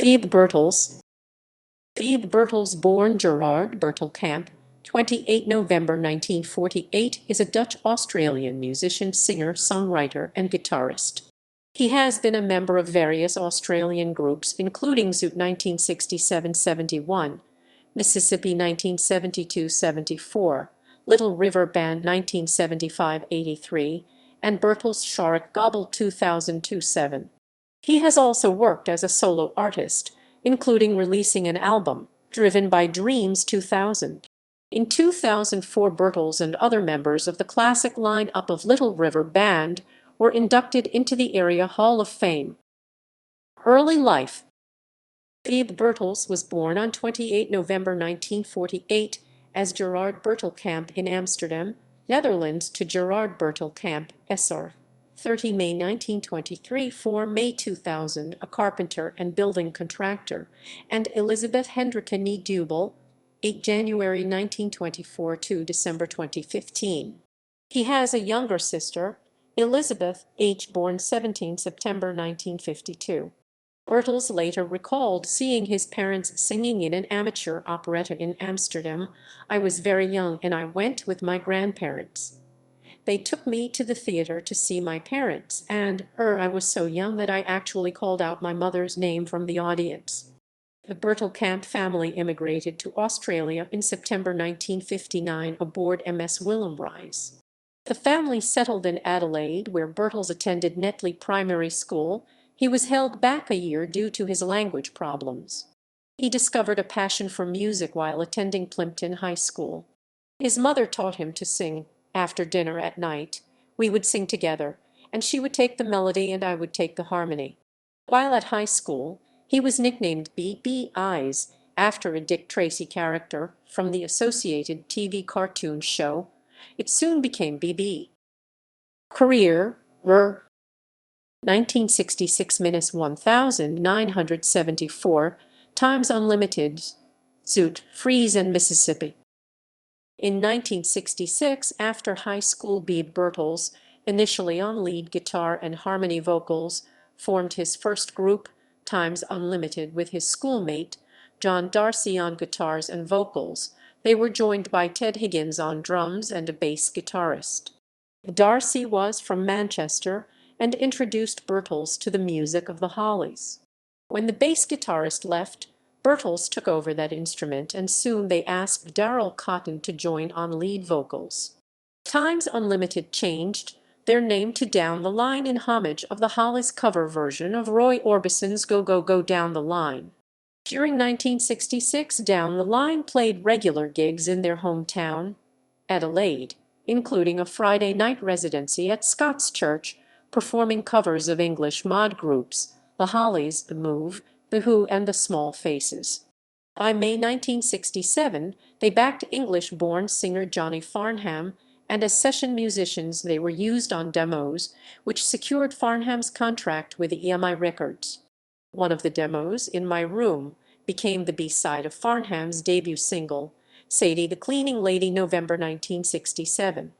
Beeb Birtles. Beeb Birtles, born Gerard Bertelkamp, 28 November 1948, is a Dutch-Australian musician, singer, songwriter, and guitarist. He has been a member of various Australian groups, including Zoot 1967-71, Mississippi 1972-74, Little River Band 1975-83, and Birtles Shorrock Goble 2002-7. He has also worked as a solo artist, including releasing an album, Driven by Dreams 2000. In 2004, Birtles and other members of the classic line-up of Little River Band were inducted into the ARIA Hall of Fame. Early life. Beeb Birtles was born on 28 November 1948 as Gerard Bertelkamp in Amsterdam, Netherlands, to Gerard Bertelkamp, SR. 30 May 1923, 4 May 2000, a carpenter and building contractor, and Elizabeth Hendrika Goble, 8 January 1924 to December 2015. He has a younger sister, Elizabeth H., born 17 September 1952. Birtles later recalled seeing his parents singing in an amateur operetta in Amsterdam. "I was very young and I went with my grandparents. They took me to the theater to see my parents, and I was so young that I actually called out my mother's name from the audience." The Bertelkamp family immigrated to Australia in September 1959 aboard MS Wilhelmsreise. The family settled in Adelaide, where Birtles attended Netley Primary School. He was held back a year due to his language problems. He discovered a passion for music while attending Plympton High School. His mother taught him to sing. After dinner at night, we would sing together, and she would take the melody and I would take the harmony. While at high school, he was nicknamed BB Eyes, after a Dick Tracy character from the Associated TV cartoon show. It soon became BB. Career. 1966-1974, Times Unlimited, Zoot, Freeze and Mississippi. In 1966, after high school, Beeb Birtles, initially on lead guitar and harmony vocals, formed his first group, Times Unlimited, with his schoolmate, John Darcy, on guitars and vocals. They were joined by Ted Higgins on drums and a bass guitarist. Darcy was from Manchester and introduced Birtles to the music of the Hollies. When the bass guitarist left, Birtles took over that instrument, and soon they asked Darrell Cotton to join on lead vocals. Times Unlimited changed their name to Down the Line in homage of the Hollies' cover version of Roy Orbison's Go Go Go Down the Line. During 1966, Down the Line played regular gigs in their hometown, Adelaide, including a Friday night residency at Scott's Church, performing covers of English mod groups, the Hollies, The Move, The Who, and The Small Faces. By May 1967, they backed English-born singer Johnny Farnham, and as session musicians they were used on demos, which secured Farnham's contract with EMI Records. One of the demos, In My Room, became the B-side of Farnham's debut single, Sadie the Cleaning Lady, November 1967.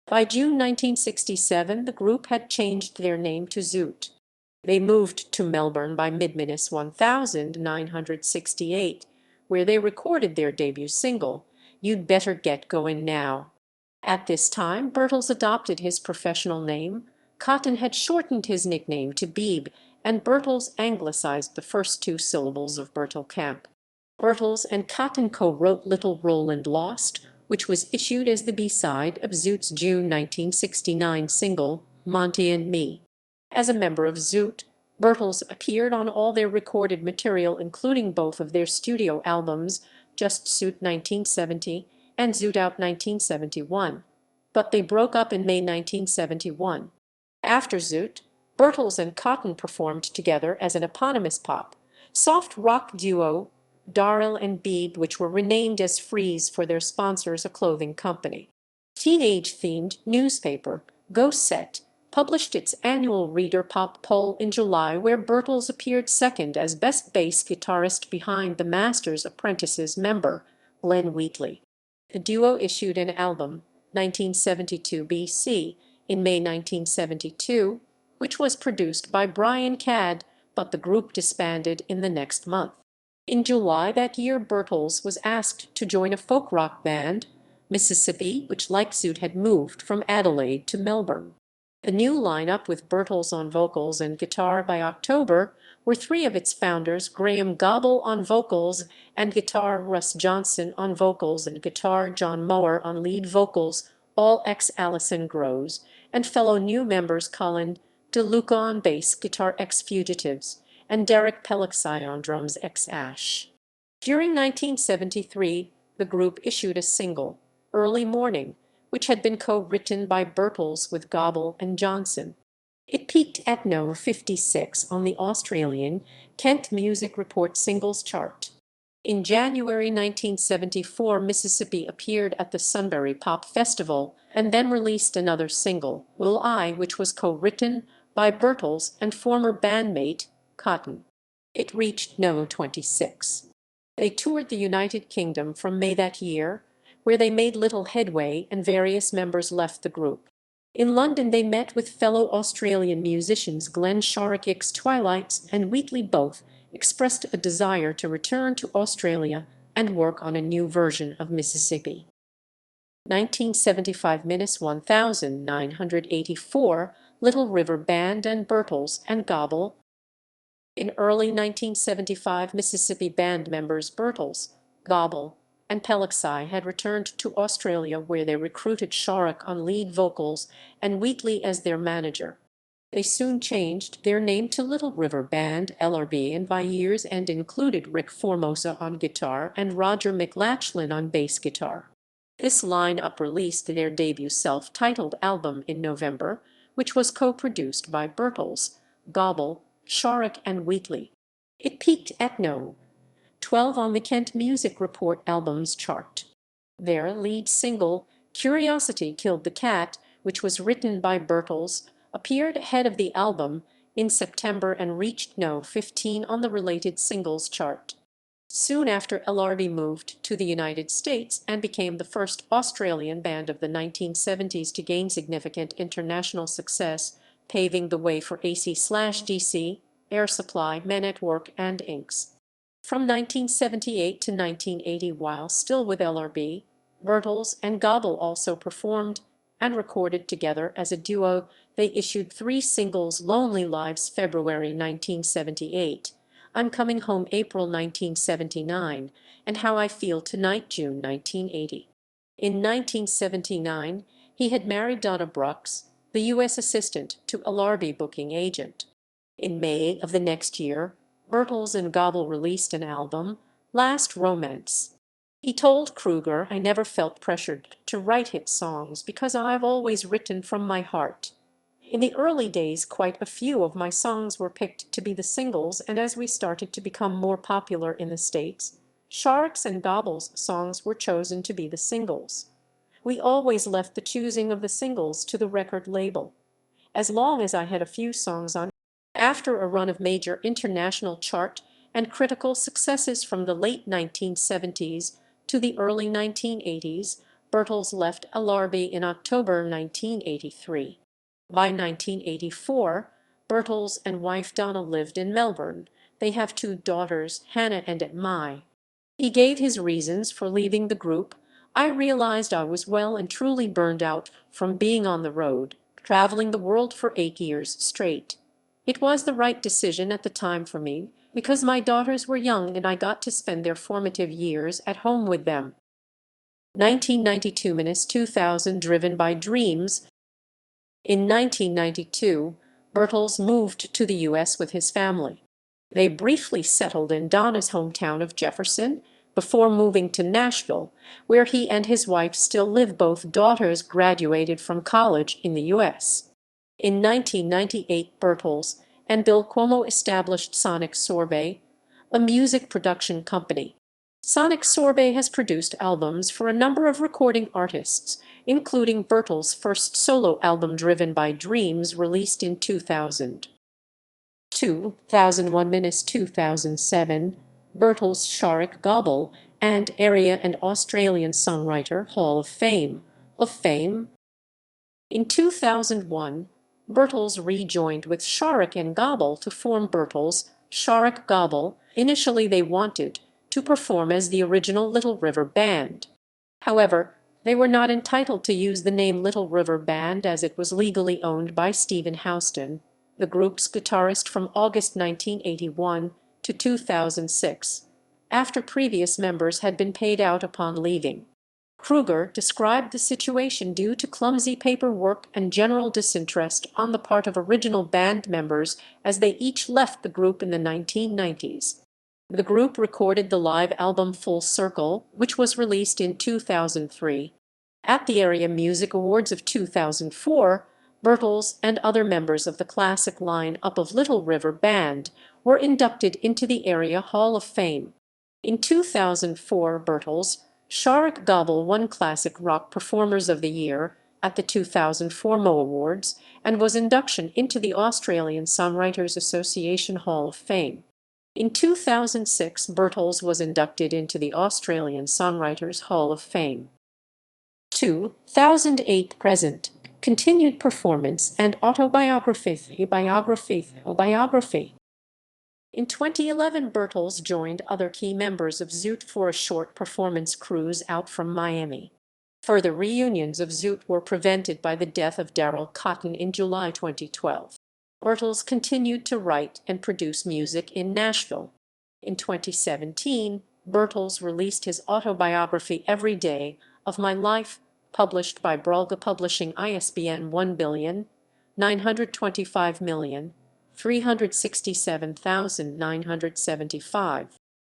By June 1967, the group had changed their name to Zoot. They moved to Melbourne by mid-1968, where they recorded their debut single, You'd Better Get Going Now. At this time, Birtles adopted his professional name. Cotton had shortened his nickname to Beeb, and Birtles anglicized the first two syllables of Bertelkamp. Birtles and Cotton co-wrote Little Roland Lost, which was issued as the B-side of Zoot's June 1969 single, Monty and Me. As a member of Zoot, Birtles appeared on all their recorded material, including both of their studio albums, Just Zoot 1970 and Zoot Out 1971, but they broke up in May 1971. After Zoot, Birtles and Cotton performed together as an eponymous pop, soft rock duo, Darrell and Beeb, which were renamed as Freeze for their sponsors, a clothing company. Teenage-themed newspaper, Go Set, published its annual Reader Pop poll in July, where Birtles appeared second as best bass guitarist behind the Master's Apprentices member, Glenn Wheatley. The duo issued an album, 1972 BC, in May 1972, which was produced by Brian Cadd, but the group disbanded in the next month. In July that year, Birtles was asked to join a folk rock band, Mississippi, which like Zoot had moved from Adelaide to Melbourne. The new lineup, with Birtles on vocals and guitar by October, were three of its founders: Graham Goble on vocals and guitar, Russ Johnson on vocals and guitar, John Mower on lead vocals, all ex-Alison Groves, and fellow new members Colin DeLuca on bass guitar, ex-Fugitives, and Derek Pellickside on drums, ex-Ash. During 1973, the group issued a single, Early Morning, which had been co-written by Birtles with Goble and Johnson. It peaked at No. 56 on the Australian Kent Music Report singles chart. In January 1974, Mississippi appeared at the Sunbury Pop Festival and then released another single, Will I, which was co-written by Birtles and former bandmate Cotton. It reached No. 26. They toured the United Kingdom from May that year, where they made little headway and various members left the group. In London, they met with fellow Australian musicians Glenn Shorrock. Twilights and Wheatley both expressed a desire to return to Australia and work on a new version of Mississippi. 1975-1984, Little River Band and Birtles and Goble. In early 1975, Mississippi band members Birtles, Goble, and Pellickside had returned to Australia, where they recruited Shorrock on lead vocals and Wheatley as their manager. They soon changed their name to Little River Band (LRB) and by year's end included Rick Formosa on guitar and Roger McLachlan on bass guitar. This lineup released their debut self-titled album in November, which was co-produced by Birtles, Goble, Shorrock, and Wheatley. It peaked at No. 12 on the Kent Music Report albums chart. Their lead single, Curiosity Killed the Cat, which was written by Birtles, appeared ahead of the album in September and reached No. 15 on the related singles chart. Soon after, LRB moved to the United States and became the first Australian band of the 1970s to gain significant international success, paving the way for AC/DC, Air Supply, Men at Work, and Inks. From 1978 to 1980, while still with LRB, Birtles and Goble also performed and recorded together as a duo. They issued 3 singles: Lonely Lives February 1978, I'm Coming Home April 1979, and How I Feel Tonight June 1980. In 1979, he had married Donna Brooks, the U.S. assistant to LRB booking agent. In May of the next year, Birtles and Goble released an album, Last Romance. He told Kruger, I never felt pressured to write hit songs because I've always written from my heart. In the early days, quite a few of my songs were picked to be the singles, and as we started to become more popular in the States, Shorrock's and Goble's songs were chosen to be the singles. We always left the choosing of the singles to the record label. As long as I had a few songs on. After a run of major international chart and critical successes from the late 1970s to the early 1980s, Birtles left LRB in October 1983. By 1984, Birtles and wife Donna lived in Melbourne. They have 2 daughters, Hannah and Mai. He gave his reasons for leaving the group. I realized I was well and truly burned out from being on the road, traveling the world for 8 years straight. It was the right decision at the time for me, because my daughters were young and I got to spend their formative years at home with them. 1992-2000, Driven by Dreams. In 1992, Birtles moved to the U.S. with his family. They briefly settled in Donna's hometown of Jefferson before moving to Nashville, where he and his wife still live. Both daughters graduated from college in the U.S. In 1998, Birtles and Bill Cuomo established Sonic Sorbet, a music production company. Sonic Sorbet has produced albums for a number of recording artists, including Birtles' first solo album, Driven by Dreams, released in 2000. 2001-2007, Birtles Shorrock Goble and ARIA and Australian Songwriter Hall of Fame. In 2001, Birtles rejoined with Shorrock and Goble to form Birtles Shorrock Goble. Initially they wanted to perform as the original Little River Band. However, they were not entitled to use the name Little River Band as it was legally owned by Stephen Houston, the group's guitarist from August 1981 to 2006, after previous members had been paid out upon leaving. Kruger described the situation due to clumsy paperwork and general disinterest on the part of original band members as they each left the group in the 1990s. The group recorded the live album Full Circle, which was released in 2003. At the ARIA Music Awards of 2004, Birtles and other members of the classic line-up of Little River Band were inducted into the ARIA Hall of Fame. In 2004, Birtles Shorrock Goble won Classic Rock Performers of the Year at the 2004 MO Awards and was induction into the Australian Songwriters Association Hall of Fame. In 2006, Birtles was inducted into the Australian Songwriters Hall of Fame. 2008 present, continued performance and autobiography. In 2011, Birtles joined other key members of Zoot for a short performance cruise out from Miami. Further reunions of Zoot were prevented by the death of Daryl Cotton in July 2012. Birtles continued to write and produce music in Nashville. In 2017, Birtles released his autobiography Every Day of My Life, published by Brulga Publishing, ISBN 1,925,367,975.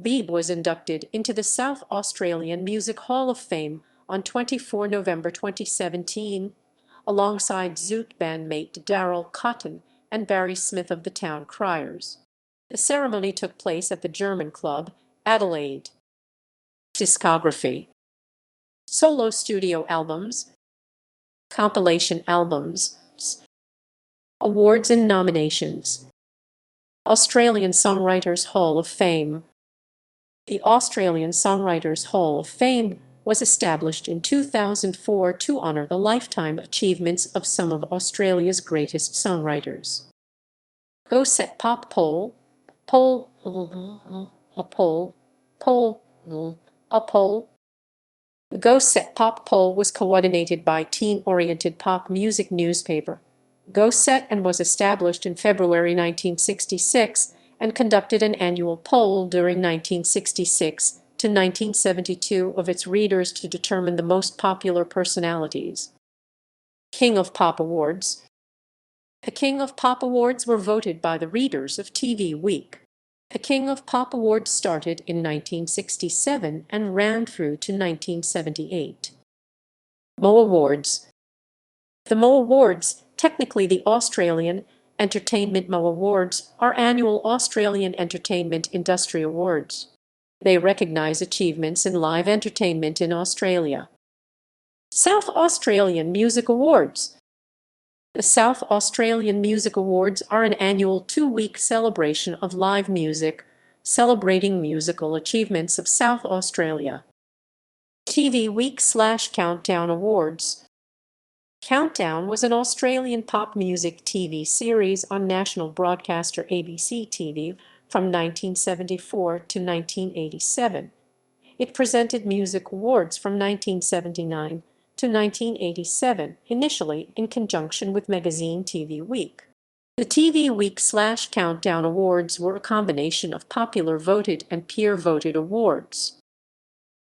Beeb was inducted into the South Australian Music Hall of Fame on 24 November 2017, alongside Zoot bandmate Daryl Cotton and Barry Smith of the Town Criers. The ceremony took place at the German Club, Adelaide. Discography: solo studio albums, compilation albums, awards and nominations. Australian Songwriters Hall of Fame. The Australian Songwriters Hall of Fame was established in 2004 to honour the lifetime achievements of some of Australia's greatest songwriters. Go Set Pop Poll. The Go Set Pop poll was coordinated by teen-oriented pop music newspaper Go Set and was established in February 1966 and conducted an annual poll during 1966 to 1972 of its readers to determine the most popular personalities. King of Pop Awards. The King of Pop Awards were voted by the readers of TV Week. The King of Pop Awards started in 1967 and ran through to 1978. MO Awards. The MO Awards, technically the Australian Entertainment MO Awards, are annual Australian Entertainment Industry Awards. They recognise achievements in live entertainment in Australia. South Australian Music Awards. The South Australian Music Awards are an annual 2-week celebration of live music, celebrating musical achievements of South Australia. TV Week/Countdown Awards. Countdown was an Australian pop music TV series on national broadcaster ABC TV from 1974 to 1987. It presented music awards from 1979 to 1987, initially in conjunction with magazine TV Week. The TV Week/Countdown Awards were a combination of popular voted and peer-voted awards.